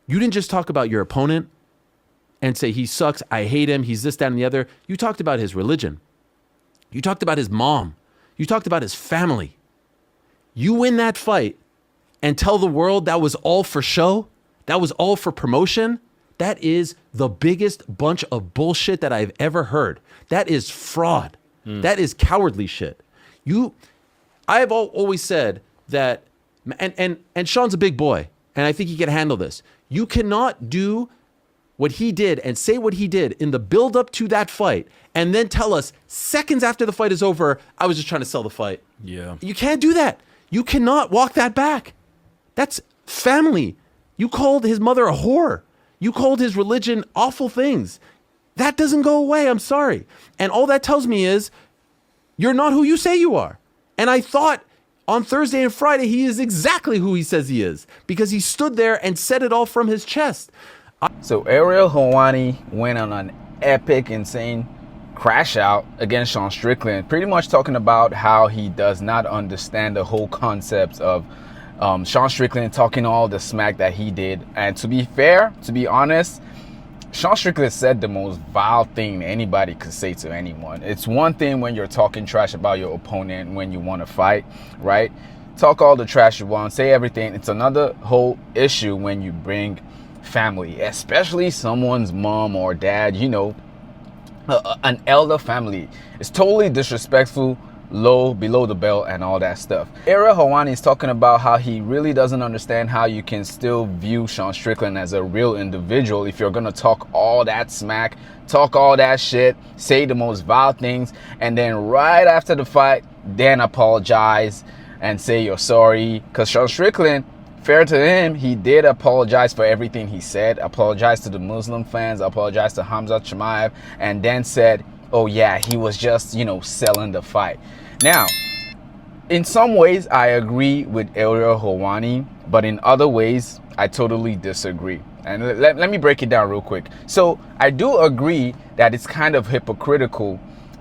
You didn't just talk about your opponent and say he sucks, I hate him, he's this, that, and the other. You talked about his religion. You talked about his mom. You talked about his family. You win that fight and tell the world that was all for show, that was all for promotion. That is the biggest bunch of bullshit that I've ever heard. That is fraud. That is cowardly shit. I've always said that, and Sean's a big boy, and I think he can handle this. You cannot do what he did and say what he did in the build up to that fight and then tell us seconds after the fight is over, I was just trying to sell the fight. Yeah. You can't do that. You cannot walk that back. That's family. You called his mother a whore. You called his religion awful things. That doesn't go away. I'm sorry. And all that tells me is you're not who you say you are. And I thought on Thursday and Friday, he is exactly who he says he is because he stood there and said it all from his chest. So Ariel Helwani went on an epic, insane crash out against Sean Strickland, pretty much talking about how he does not understand the whole concept of Sean Strickland talking all the smack that he did. And to be fair, to be honest, Sean Strickland said the most vile thing anybody could say to anyone. It's one thing when you're talking trash about your opponent when you want to fight, right? Talk all the trash you want, say everything. It's another whole issue when you bring family, especially someone's mom or dad, you know, an elder family. It's totally disrespectful, below the belt and all that stuff. Ariel Helwani is talking about how he really doesn't understand how you can still view Sean Strickland as a real individual if you're gonna talk all that smack, talk all that shit, say the most vile things, and then right after the fight, then apologize and say you're sorry. Because Sean Strickland, fair to him, he did apologize for everything he said, apologized to the Muslim fans, apologized to Khamzat Chimaev, and then said, oh yeah, he was just, you know, selling the fight. Now, in some ways, I agree with Ariel Helwani, but in other ways, I totally disagree. And let me break it down real quick. So I do agree that it's kind of hypocritical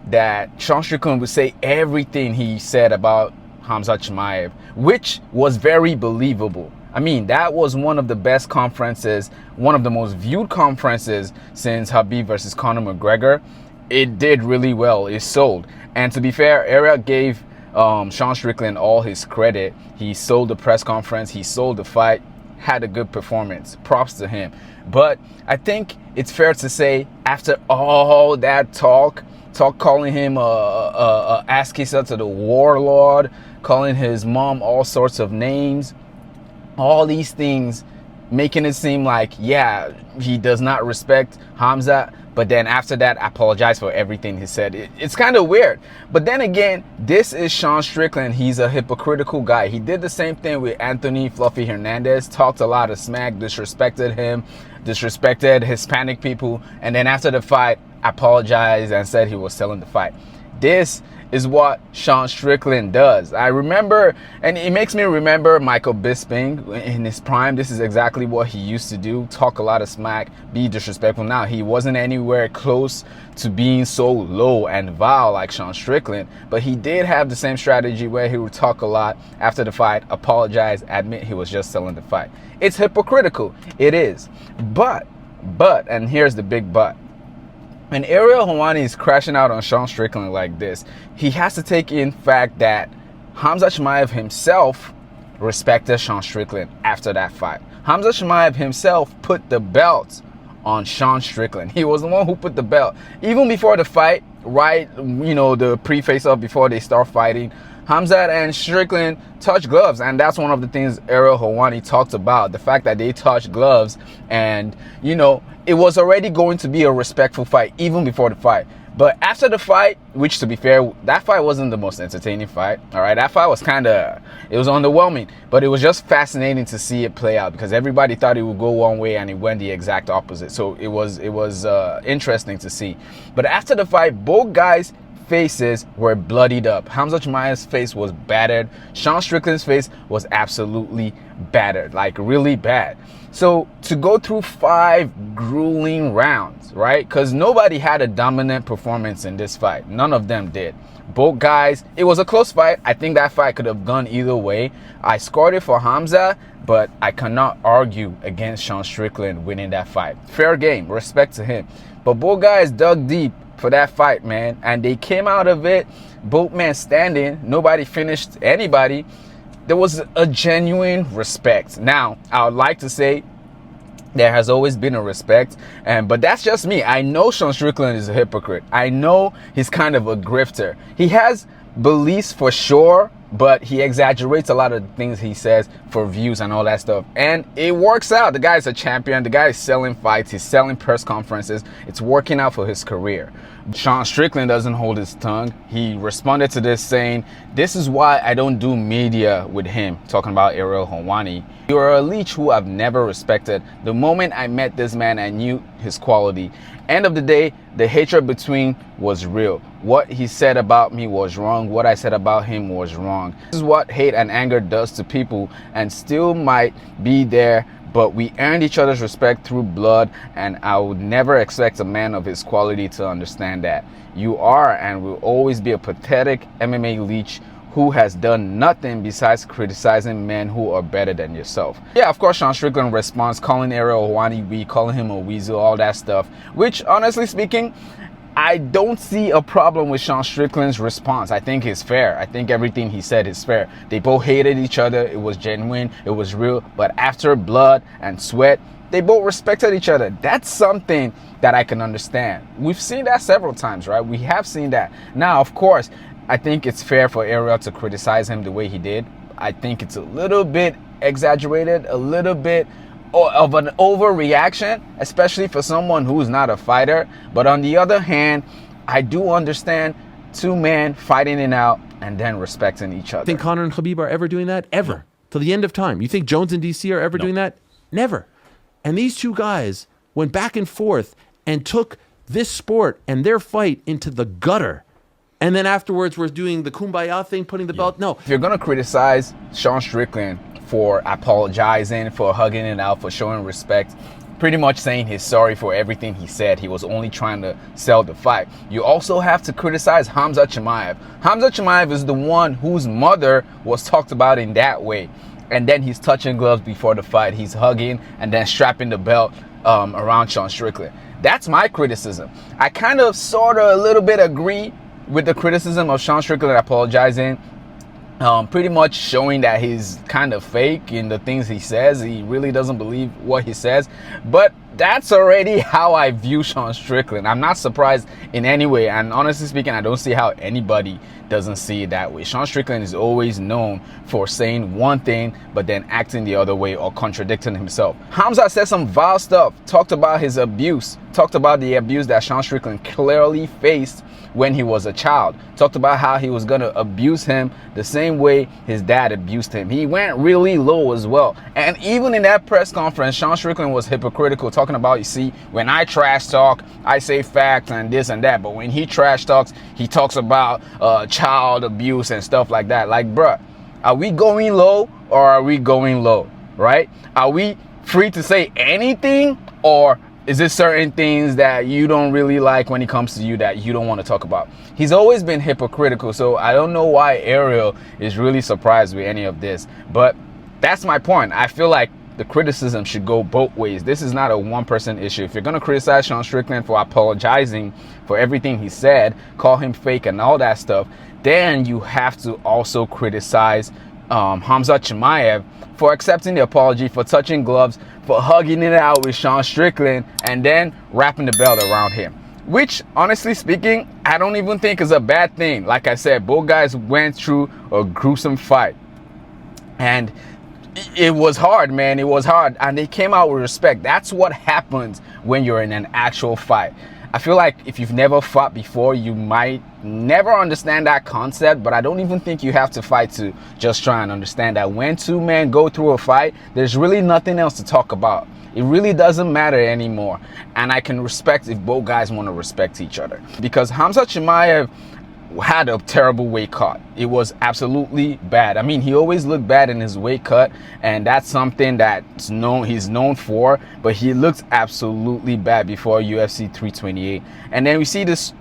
that Sean Strickland would say everything he said about Khamzat Chimaev, which was very believable. I mean, that was one of the best conferences, one of the most viewed conferences since Khabib versus Conor McGregor. It did really well. It sold. And to be fair, Ariel gave Sean Strickland all his credit. He sold the press conference. He sold the fight. Had a good performance. Props to him. But I think it's fair to say after all that talk calling him a ass kisser to the warlord, calling his mom all sorts of names, all these things, making it seem like, yeah, he does not respect Khamzat, but then after that, apologize for everything he said. It's kind of weird. But then again, this is Sean Strickland. He's a hypocritical guy. He did the same thing with Anthony Fluffy Hernandez, talked a lot of smack, disrespected him, disrespected Hispanic people, and then after the fight, apologized and said he was selling the fight. This is what Sean Strickland does. I remember, and it makes me remember Michael Bisping in his prime. This is exactly what he used to do. Talk a lot of smack, be disrespectful. Now, he wasn't anywhere close to being so low and vile like Sean Strickland, but he did have the same strategy where he would talk a lot after the fight, apologize, admit he was just selling the fight. It's hypocritical. It is. But, and here's the big but. When Ariel Helwani is crashing out on Sean Strickland like this, he has to take in fact that Khamzat Chimaev himself respected Sean Strickland after that fight. Khamzat Chimaev himself put the belt on Sean Strickland. He was the one who put the belt. Even before the fight, right, you know, the pre-face-off before they start fighting, Khamzat and Strickland touched gloves, and that's one of the things Ariel Helwani talked about, the fact that they touched gloves, and, you know, it was already going to be a respectful fight even before the fight. But after the fight, which to be fair, that fight wasn't the most entertaining fight, all right? That fight was it was underwhelming, but it was just fascinating to see it play out because everybody thought it would go one way and it went the exact opposite. So it was interesting to see. But after the fight, both guys faces were bloodied up. Khamzat Chimaev's face was battered. Sean Strickland's face was absolutely battered, like really bad. So to go through 5 grueling rounds, right? Because nobody had a dominant performance in this fight. None of them did. Both guys, it was a close fight. I think that fight could have gone either way. I scored it for Khamzat, but I cannot argue against Sean Strickland winning that fight. Fair game, respect to him. But both guys dug deep for that fight, man. And they came out of it, both men standing. Nobody finished anybody. There was a genuine respect. Now, I would like to say there has always been a respect, but that's just me. I know Sean Strickland is a hypocrite. I know he's kind of a grifter. He has beliefs for sure, but he exaggerates a lot of the things he says for views and all that stuff. And it works out. The guy's a champion. The guy is selling fights. He's selling press conferences. It's working out for his career. Sean Strickland doesn't hold his tongue. He responded to this saying, "This is why I don't do media with him," talking about Ariel Helwani. "You're a leech who I've never respected. The moment I met this man, I knew his quality. End of the day, the hatred between was real. What he said about me was wrong. What I said about him was wrong. This is what hate and anger does to people, and still might be there. But we earned each other's respect through blood, and I would never expect a man of his quality to understand that. You are and will always be a pathetic MMA leech who has done nothing besides criticizing men who are better than yourself." Yeah, of course, Sean Strickland responds, calling Ariel Helwani weak, calling him a weasel, all that stuff, which, honestly speaking, I don't see a problem with Sean Strickland's response. I think it's fair. I think everything he said is fair. They both hated each other. It was genuine. It was real. But after blood and sweat, they both respected each other. That's something that I can understand. We've seen that several times, right? We have seen that. Now, of course, I think it's fair for Ariel to criticize him the way he did. I think it's a little bit exaggerated, a little bit of an overreaction, especially for someone who's not a fighter. But on the other hand, I do understand 2 men fighting it out and then respecting each other. Think Conor and Khabib are ever doing that? Ever. Till the end of time. You think Jones and DC are ever doing that? Never. And these 2 guys went back and forth and took this sport and their fight into the gutter. And then afterwards we're doing the kumbaya thing, putting the belt. No. If you're going to criticize Sean Strickland for apologizing, for hugging it out, for showing respect, pretty much saying he's sorry for everything he said, he was only trying to sell the fight, you also have to criticize Khamzat Chimaev. Khamzat Chimaev is the one whose mother was talked about in that way. And then he's touching gloves before the fight. He's hugging and then strapping the belt around Sean Strickland. That's my criticism. I kind of, sort of, a little bit agree with the criticism of Sean Strickland apologizing, pretty much showing that he's kind of fake in the things he says. He really doesn't believe what he says. But that's already how I view Sean Strickland. I'm not surprised in any way. And honestly speaking, I don't see how anybody doesn't see it that way. Sean Strickland is always known for saying one thing, but then acting the other way or contradicting himself. Khamzat said some vile stuff, talked about his abuse, talked about the abuse that Sean Strickland clearly faced when he was a child, talked about how he was going to abuse him the same way his dad abused him. He went really low as well. And even in that press conference, Sean Strickland was hypocritical, talking about, you see, when I trash talk, I say facts and this and that. But when he trash talks, he talks about child abuse and stuff like that. Like, bruh, are we going low or are we going low, right? Are we free to say anything, or is there certain things that you don't really like when it comes to you that you don't want to talk about? He's always been hypocritical, so I don't know why Ariel is really surprised with any of this. But that's my point. I feel like the criticism should go both ways. This is not a one-person issue. If you're going to criticize Sean Strickland for apologizing for everything he said, call him fake and all that stuff, then you have to also criticize Khamzat Chimaev for accepting the apology, for touching gloves, for hugging it out with Sean Strickland, and then wrapping the belt around him. Which, honestly speaking, I don't even think is a bad thing. Like I said, both guys went through a gruesome fight. And it was hard, man. It was hard. And they came out with respect. That's what happens when you're in an actual fight. I feel like if you've never fought before, you might never understand that concept, but I don't even think you have to fight to just try and understand that when 2 men go through a fight, there's really nothing else to talk about. It really doesn't matter anymore. And I can respect if both guys want to respect each other. Because Khamzat Chimaev, had a terrible weight cut. It was absolutely bad. I mean, he always looked bad in his weight cut, and that's something that's he's known for, but he looked absolutely bad before UFC 328. And then we see this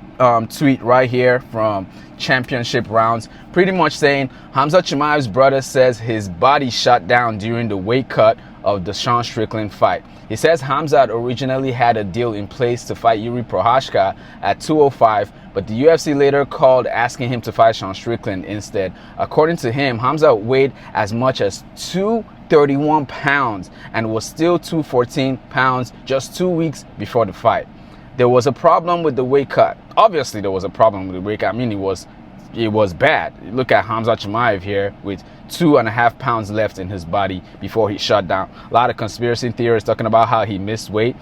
tweet right here from Championship Rounds, pretty much saying Khamzat Chimaevs' brother says his body shut down during the weight cut of the Sean Strickland fight. He says Khamzat originally had a deal in place to fight Yuri Prochazka at 205, but the UFC later called asking him to fight Sean Strickland instead. According to him, Khamzat weighed as much as 231 pounds and was still 214 pounds just 2 weeks before the fight. There was a problem with the weight cut. Obviously, there was a problem with the weight cut. I mean, it was bad. Look at Khamzat Chimaev here with 2.5 pounds left in his body before he shut down. A lot of conspiracy theorists talking about how he missed weight.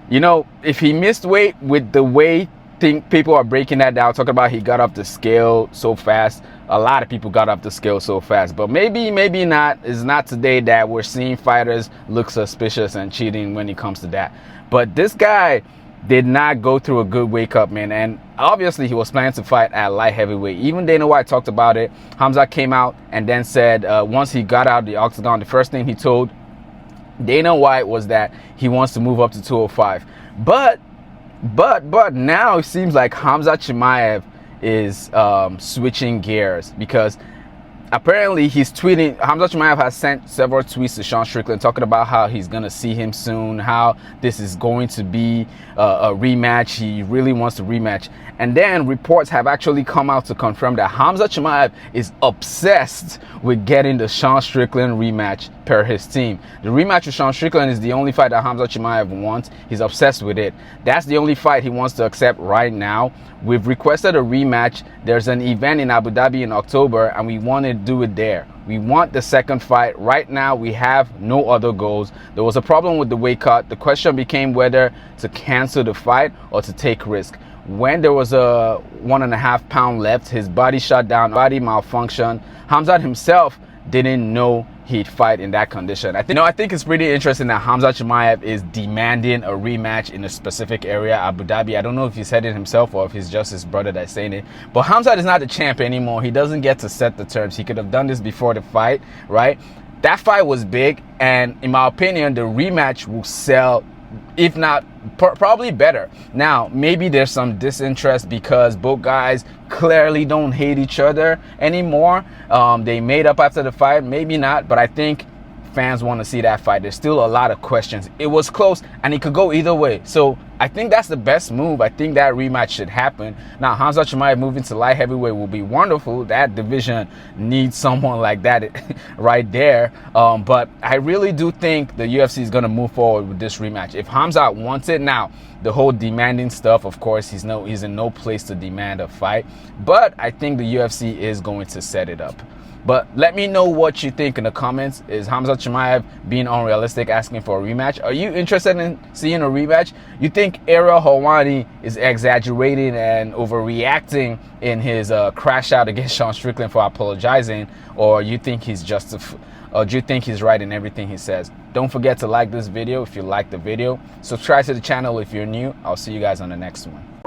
You know, if he missed weight with the way people are breaking that down, talking about he got off the scale so fast. A lot of people got off the scale so fast, but maybe not. It's not today that we're seeing fighters look suspicious and cheating when it comes to that. But this guy did not go through a good wake up, man, and obviously he was planning to fight at light heavyweight. Even Dana White talked about it. Khamzat came out and then said once he got out of the octagon, the first thing he told Dana White was that he wants to move up to 205. But now it seems like Khamzat Chimaev is switching gears, because apparently he's tweeting. Khamzat Chimaev has sent several tweets to Sean Strickland talking about how he's going to see him soon, how this is going to be a rematch. He really wants to rematch. And then reports have actually come out to confirm that Khamzat Chimaev is obsessed with getting the Sean Strickland rematch per his team. The rematch with Sean Strickland is the only fight that Khamzat Chimaev wants. He's obsessed with it. That's the only fight he wants to accept right now. We've requested a rematch. There's an event in Abu Dhabi in October, and we want to do it there. We want the second fight. Right now, we have no other goals. There was a problem with the weight cut. The question became whether to cancel the fight or to take risk. When there was a 1.5 pound left, his body shut down, body malfunction. Khamzat himself didn't know he'd fight in that condition. I think it's pretty interesting that Khamzat Chimaev is demanding a rematch in a specific area, Abu Dhabi. I don't know if he said it himself or if it's just his brother that's saying it. But Khamzat is not the champ anymore. He doesn't get to set the terms. He could have done this before the fight, right? That fight was big, and in my opinion, the rematch will sell, if not probably better. Now, maybe there's some disinterest because both guys clearly don't hate each other anymore. They made up after the fight, maybe not, but I think fans want to see that fight. There's still a lot of questions. It was close and it could go either way. So I think that's the best move. I think that rematch should happen. Now, Khamzat Chimaev moving to light heavyweight will be wonderful. That division needs someone like that right there. But I really do think the UFC is going to move forward with this rematch. If Khamzat wants it now, the whole demanding stuff, of course, he's in no place to demand a fight. But I think the UFC is going to set it up. But let me know what you think in the comments. Is Khamzat Chimaev being unrealistic, asking for a rematch? Are you interested in seeing a rematch? You think Ariel Helwani is exaggerating and overreacting in his crash out against Sean Strickland for apologizing? Or you think he's or do you think he's right in everything he says? Don't forget to like this video if you like the video. Subscribe to the channel if you're new. I'll see you guys on the next one.